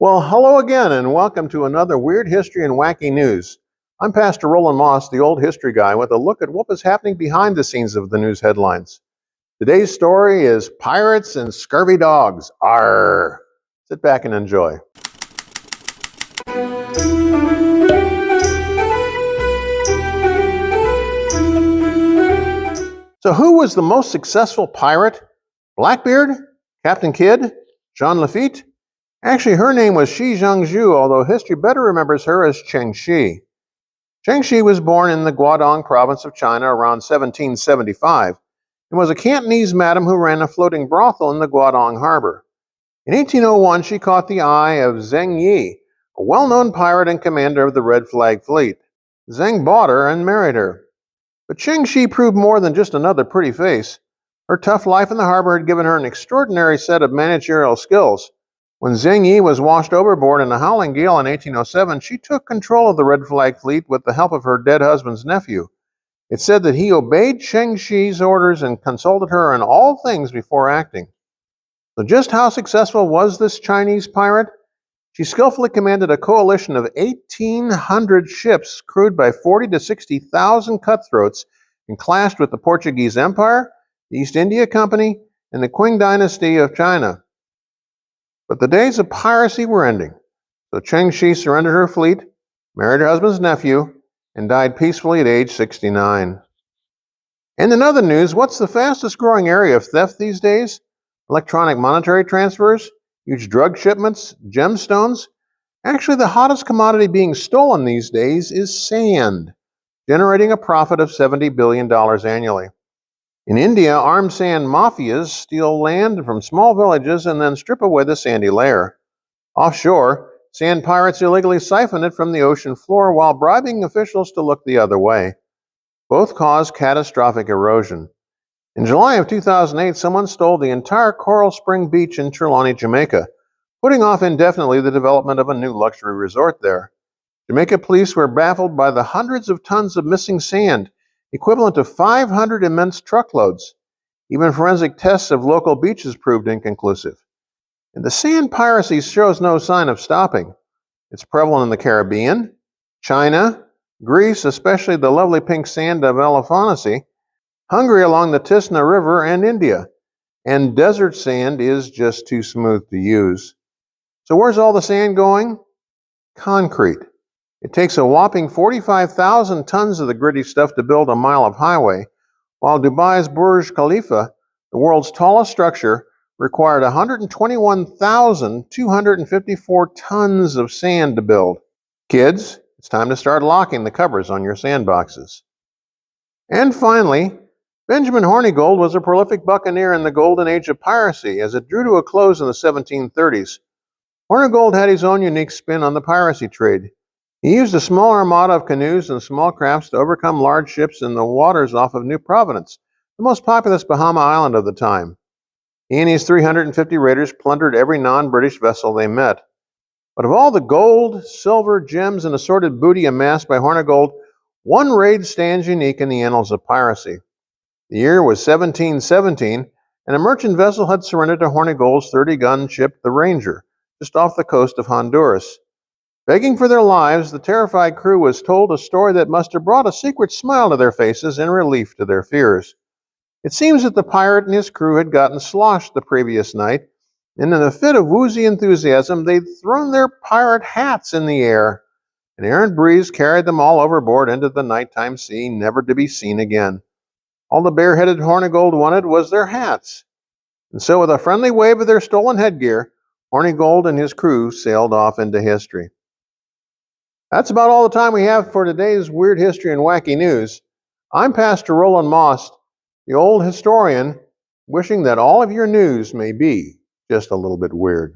Well, hello again, and welcome to another Weird History and Wacky News. I'm Pastor Roland Moss, the old history guy, with a look at what was happening behind the scenes of the news headlines. Today's story is Pirates and Scurvy Dogs. Arr! Sit back and enjoy. So who was the most successful pirate? Blackbeard? Captain Kidd? Jean Lafitte? Actually, her name was Shi Zhangzhu, although history better remembers her as Cheng Shi. Cheng Shi was born in the Guangdong province of China around 1775 and was a Cantonese madam who ran a floating brothel in the Guangdong harbor. In 1801, she caught the eye of Zheng Yi, a well-known pirate and commander of the Red Flag Fleet. Zheng bought her and married her. But Cheng Shi proved more than just another pretty face. Her tough life in the harbor had given her an extraordinary set of managerial skills. When Zheng Yi was washed overboard in a howling gale in 1807, she took control of the Red Flag Fleet with the help of her dead husband's nephew. It said that he obeyed Cheng Shi's orders and consulted her in all things before acting. So just how successful was this Chinese pirate? She skillfully commanded a coalition of 1,800 ships crewed by 40,000 to 60,000 cutthroats and clashed with the Portuguese Empire, the East India Company, and the Qing dynasty of China. But the days of piracy were ending, so Cheng Shi surrendered her fleet, married her husband's nephew, and died peacefully at age 69. And in other news, what's the fastest growing area of theft these days? Electronic monetary transfers? Huge drug shipments? Gemstones? Actually, the hottest commodity being stolen these days is sand, generating a profit of $70 billion annually. In India, armed sand mafias steal land from small villages and then strip away the sandy layer. Offshore, sand pirates illegally siphon it from the ocean floor while bribing officials to look the other way. Both cause catastrophic erosion. In July of 2008, someone stole the entire Coral Spring Beach in Trelawney, Jamaica, putting off indefinitely the development of a new luxury resort there. Jamaica police were baffled by the hundreds of tons of missing sand, equivalent to 500 immense truckloads. Even forensic tests of local beaches proved inconclusive. And the sand piracy shows no sign of stopping. It's prevalent in the Caribbean, China, Greece, especially the lovely pink sand of Elafonisi, Hungary along the Tisna River, and India. And desert sand is just too smooth to use. So where's all the sand going? Concrete. It takes a whopping 45,000 tons of the gritty stuff to build a mile of highway, while Dubai's Burj Khalifa, the world's tallest structure, required 121,254 tons of sand to build. Kids, it's time to start locking the covers on your sandboxes. And finally, Benjamin Hornigold was a prolific buccaneer in the golden age of piracy as it drew to a close in the 1730s. Hornigold had his own unique spin on the piracy trade. He used a small armada of canoes and small crafts to overcome large ships in the waters off of New Providence, the most populous Bahama island of the time. He and his 350 raiders plundered every non-British vessel they met. But of all the gold, silver, gems, and assorted booty amassed by Hornigold, one raid stands unique in the annals of piracy. The year was 1717, and a merchant vessel had surrendered to Hornigold's 30-gun ship, the Ranger, just off the coast of Honduras. Begging for their lives, the terrified crew was told a story that must have brought a secret smile to their faces and relief to their fears. It seems that the pirate and his crew had gotten sloshed the previous night, and in a fit of woozy enthusiasm, they'd thrown their pirate hats in the air. An errant breeze carried them all overboard into the nighttime sea, never to be seen again. All the bareheaded Hornigold wanted was their hats. And so with a friendly wave of their stolen headgear, Hornigold and his crew sailed off into history. That's about all the time we have for today's Weird History and Wacky News. I'm Pastor Roland Moss, the old historian, wishing that all of your news may be just a little bit weird.